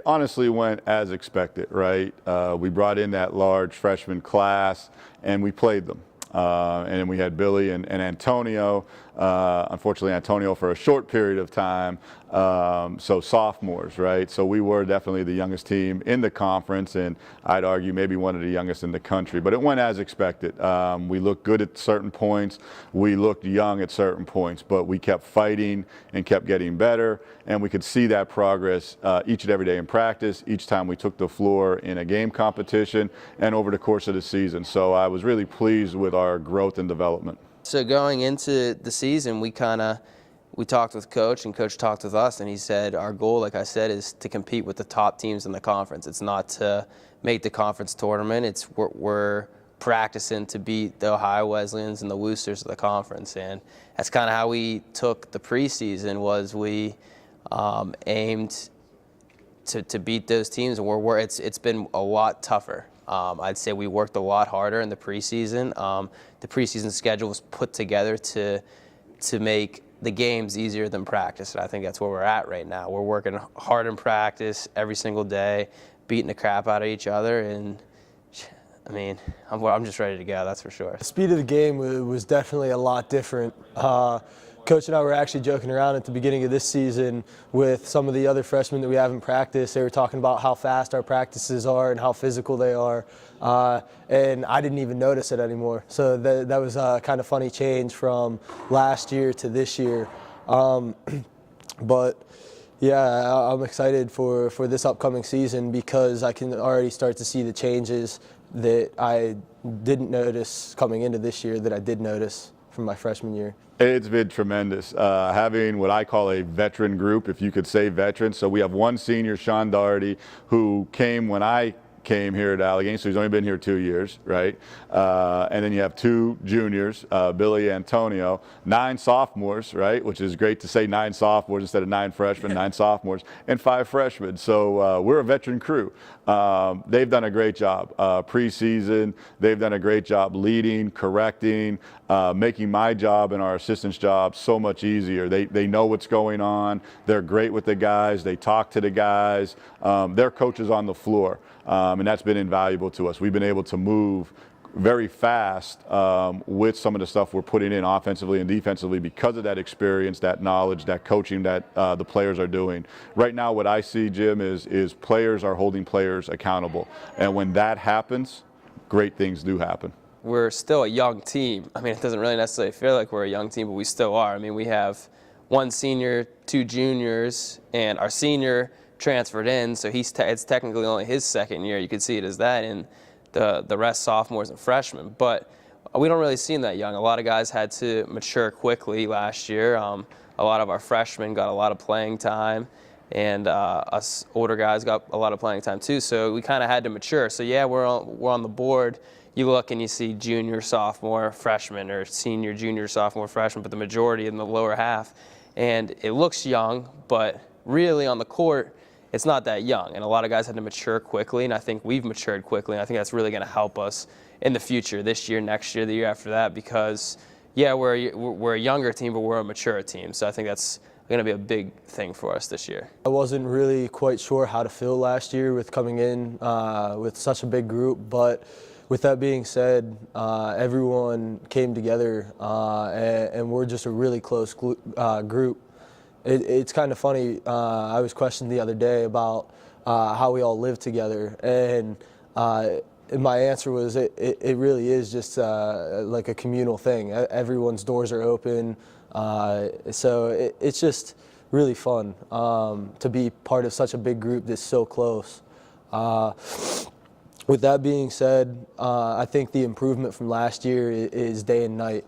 honestly went as expected, right? We brought in that large freshman class, and we played them. And then we had Billy and Antonio. Unfortunately, Antonio for a short period of time. So sophomores, right? So we were definitely the youngest team in the conference, and I'd argue maybe one of the youngest in the country. But it went as expected. We looked good at certain points. We looked young at certain points, but we kept fighting and kept getting better. And we could see that progress each and every day in practice, each time we took the floor in a game competition, and over the course of the season. So I was really pleased with our growth and development. So going into the season, we talked with Coach, and Coach talked with us, and he said our goal, like I said, is to compete with the top teams in the conference. It's not to make the conference tournament. We're practicing to beat the Ohio Wesleyans and the Woosters of the conference, and that's kind of how we took the preseason. Was we aimed to beat those teams, and it's been a lot tougher. I'd say we worked a lot harder in the preseason. The preseason schedule was put together to make the games easier than practice, and I think that's where we're at right now. We're working hard in practice every single day, beating the crap out of each other, and I mean, I'm just ready to go, that's for sure. The speed of the game was definitely a lot different. Coach and I were actually joking around at the beginning of this season with some of the other freshmen that we have in practice. They were talking about how fast our practices are and how physical they are, and I didn't even notice it anymore. So that was a kind of funny change from last year to this year. But yeah, I'm excited for this upcoming season because I can already start to see the changes that I didn't notice coming into this year that I did notice from my freshman year. It's been tremendous. Having what I call a veteran group, if you could say veteran. So we have one senior, Sean Doherty, who came when I came here at Allegheny, so he's only been here 2 years, right? And then you have two juniors, Billy, Antonio, 9 sophomores, right? Which is great to say 9 sophomores instead of 9 freshmen, 9 sophomores, and 5 freshmen. So we're a veteran crew. They've done a great job preseason. They've done a great job leading, correcting, making my job and our assistants' job so much easier. They know what's going on. They're great with the guys. They talk to the guys. They're coaches on the floor. And that's been invaluable to us. We've been able to move very fast with some of the stuff we're putting in offensively and defensively because of that experience, that knowledge, that coaching that the players are doing. Right now what I see, Jim, is players are holding players accountable. And when that happens, great things do happen. We're still a young team. I mean, it doesn't really necessarily feel like we're a young team, but we still are. I mean, we have 1 senior, 2 juniors, and our senior transferred in, so it's technically only his second year. You could see it as that, and the rest sophomores and freshmen. But we don't really seem that young. A lot of guys had to mature quickly last year. A lot of our freshmen got a lot of playing time, and us older guys got a lot of playing time too. So we kind of had to mature. So yeah, we're on the board. You look and you see junior, sophomore, freshman, or senior, junior, sophomore, freshman, but the majority in the lower half. And it looks young, but really on the court, it's not that young, and a lot of guys had to mature quickly, and I think we've matured quickly, and I think that's really going to help us in the future, this year, next year, the year after that, because, yeah, we're a younger team, but we're a mature team, so I think that's going to be a big thing for us this year. I wasn't really quite sure how to feel last year with coming in with such a big group, but with that being said, everyone came together, and we're just a really close group. It's kind of funny. I was questioned the other day about how we all live together, and my answer was it really is just like a communal thing. Everyone's doors are open, so it's just really fun to be part of such a big group that's so close. With that being said, I think the improvement from last year is day and night.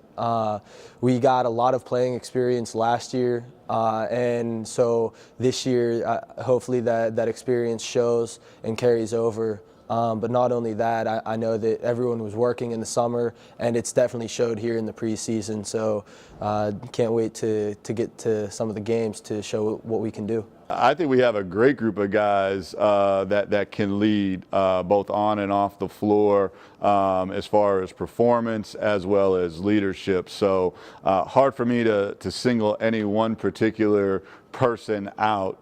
We got a lot of playing experience last year, and so this year, hopefully that experience shows and carries over. But not only that, I know that everyone was working in the summer, and it's definitely showed here in the preseason. So can't wait to get to some of the games to show what we can do. I think we have a great group of guys that can lead both on and off the floor as far as performance as well as leadership. So hard for me to single any one particular person out.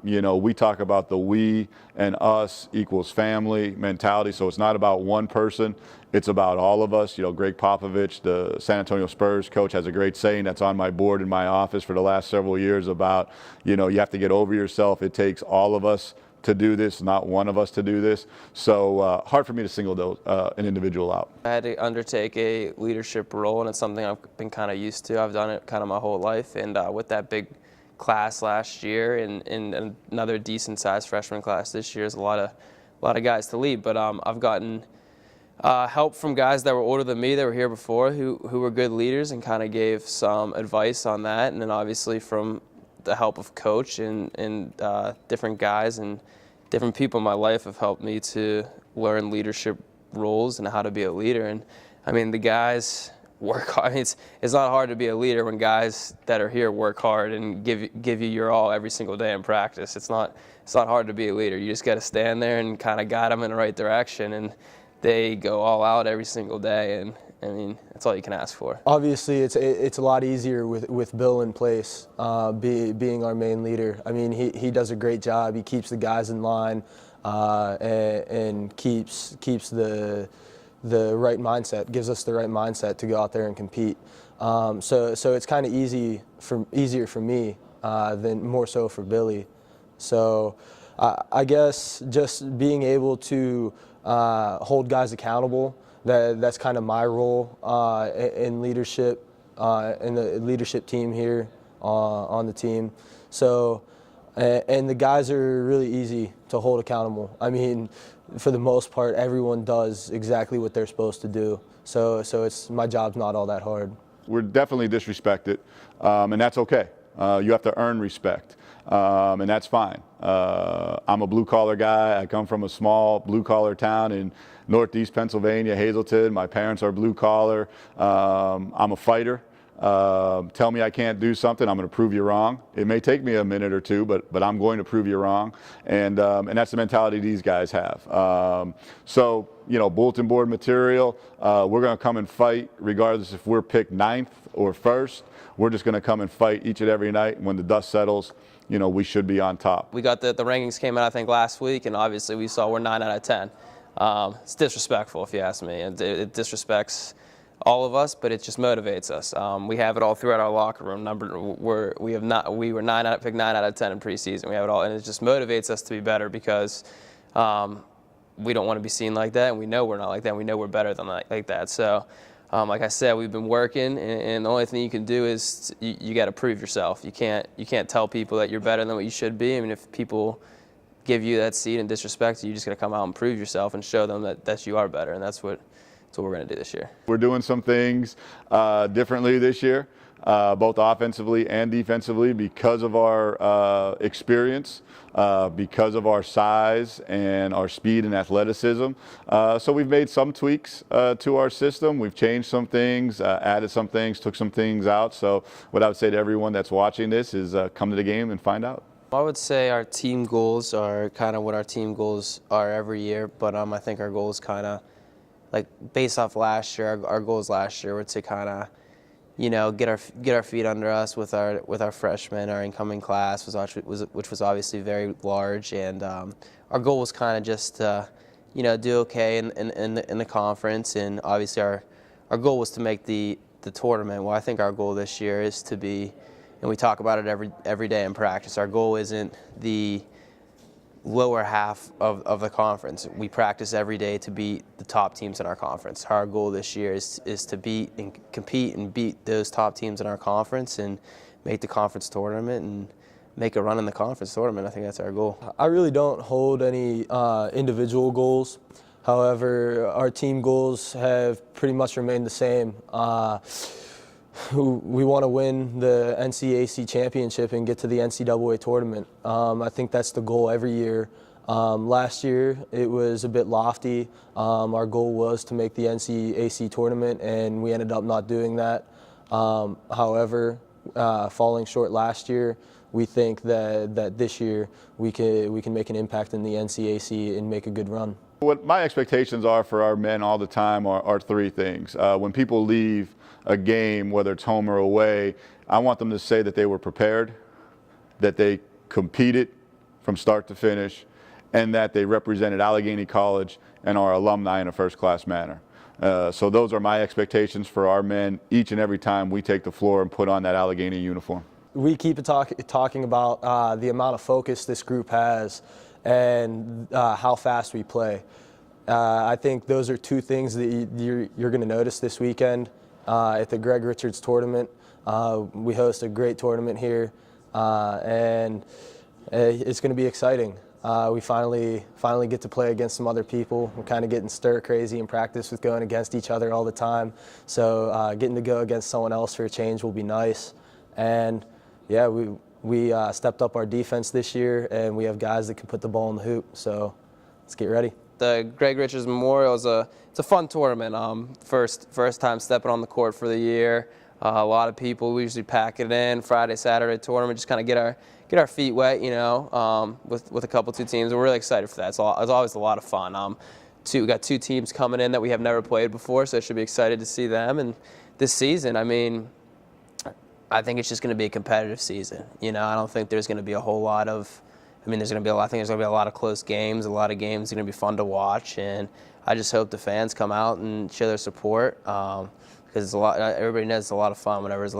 We talk about the we and us equals family mentality. So it's not about one person. It's about all of us. Greg Popovich, the San Antonio Spurs coach, has a great saying that's on my board in my office for the last several years about, you have to get over yourself. It takes all of us to do this, not one of us to do this. So hard for me to single an individual out. I had to undertake a leadership role, and it's something I've been kind of used to. I've done it kind of my whole life, and with that big class last year and another decent-sized freshman class this year, there's a lot of guys to lead. But I've gotten help from guys that were older than me that were here before who were good leaders and kind of gave some advice on that, and then obviously from the help of coach and different guys and different people in my life have helped me to learn leadership roles and how to be a leader. And I mean, the guys work hard. It's not hard to be a leader when guys that are here work hard and give you your all every single day in practice. It's not hard to be a leader. You just got to stand there and kind of guide them in the right direction, and they go all out every single day. And I mean, that's all you can ask for. Obviously, it's a lot easier with Bill in place, being our main leader. I mean, he does a great job. He keeps the guys in line and keeps the right mindset, gives us the right mindset to go out there and compete. So it's kind of easier for me than more so for Billy. So I guess just being able to hold guys accountable. That's kind of my role in leadership, in the leadership team here on the team. So, and the guys are really easy to hold accountable. I mean, for the most part, everyone does exactly what they're supposed to do. So it's my job's not all that hard. We're definitely disrespected, and that's okay. You have to earn respect, and that's fine. I'm a blue-collar guy. I come from a small blue-collar town in Northeast Pennsylvania, Hazleton. My parents are blue-collar. I'm a fighter. Tell me I can't do something, I'm going to prove you wrong. It may take me a minute or two, but I'm going to prove you wrong. And that's the mentality these guys have. So, bulletin board material, we're going to come and fight regardless if we're picked 9th or 1st. We're just going to come and fight each and every night. When the dust settles, we should be on top. We got the rankings came out, I think, last week, and obviously we saw we're 9 out of 10. It's disrespectful, if you ask me. It disrespects all of us, but it just motivates us. We have it all throughout our locker room. We were picked 9 out of 10 in preseason. We have it all, and it just motivates us to be better because we don't want to be seen like that, and we know we're not like that. We know we're better than like that. So, like I said, we've been working, and the only thing you can do is you got to prove yourself. You can't tell people that you're better than what you should be. I mean, if people give you that seat and disrespect you, just got to come out and prove yourself and show them that you are better, and that's what we're going to do this year. We're doing some things differently this year, both offensively and defensively, because of our experience, because of our size and our speed and athleticism. So we've made some tweaks to our system. We've changed some things, added some things, took some things out. So what I would say to everyone that's watching this is come to the game and find out. I would say our team goals are kind of what our team goals are every year, but I think our goals kind of, like based off last year, our goals last year were to kind of, get our feet under us with our freshmen, our incoming class, which was obviously very large, and our goal was kind of just to, do okay in the conference, and obviously our goal was to make the tournament. Well, I think our goal this year is to be, and we talk about it every day in practice. Our goal isn't the lower half of the conference. We practice every day to beat the top teams in our conference. Our goal this year is to beat and compete and beat those top teams in our conference and make the conference tournament and make a run in the conference tournament. I think that's our goal. I really don't hold any individual goals. However, our team goals have pretty much remained the same. We want to win the NCAC championship and get to the NCAA tournament. I think that's the goal every year. Last year it was a bit lofty. Our goal was to make the NCAC tournament, and we ended up not doing that. However, falling short last year, we think that this year we can make an impact in the NCAC and make a good run. What my expectations are for our men all the time are three things. When people leave a game, whether it's home or away, I want them to say that they were prepared that they competed from start to finish, and that they represented Allegheny College and our alumni in a first-class manner. So those are my expectations for our men each and every time we take the floor and put on that Allegheny uniform. We keep talking about the amount of focus this group has and how fast we play. I think those are two things that you're going to notice this weekend at the Greg Richards tournament. We host a great tournament here, and it's going to be exciting. We finally get to play against some other people. We're kind of getting stir crazy in practice with going against each other all the time. So getting to go against someone else for a change will be nice. And yeah, we stepped up our defense this year, and we have guys that can put the ball in the hoop. So let's get ready. The Greg Richards Memorial it's a fun tournament. First time stepping on the court for the year. A lot of people. We usually pack it in Friday, Saturday tournament. Just kind of get our feet wet, you know, with a couple two teams. We're really excited for that. It's always a lot of fun. We got two teams coming in that we have never played before, so I should be excited to see them. And this season, I mean, I think it's just going to be a competitive season. You know, I don't think there's going to be a whole lot of. I mean, I think there's going to be a lot of close games. A lot of games are going to be fun to watch, and I just hope the fans come out and show their support. Because it's a lot. Everybody knows it's a lot of fun whenever it's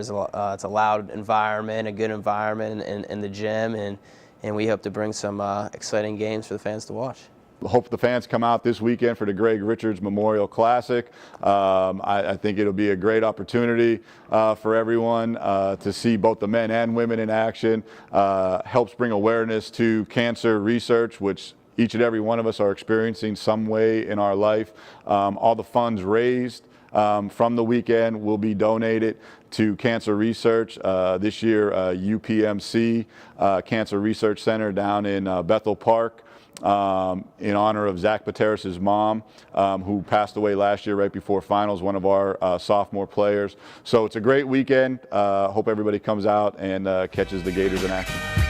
a loud environment, a good environment in the gym, and we hope to bring some exciting games for the fans to watch. Hope the fans come out this weekend for the Greg Richards Memorial Classic. I think it'll be a great opportunity for everyone to see both the men and women in action. Helps bring awareness to cancer research, which each and every one of us are experiencing some way in our life. All the funds raised from the weekend will be donated to cancer research. This year, UPMC Cancer Research Center down in Bethel Park, in honor of Zach Pateras' mom, who passed away last year right before finals, one of our sophomore players. So it's a great weekend. Hope everybody comes out and catches the Gators in action.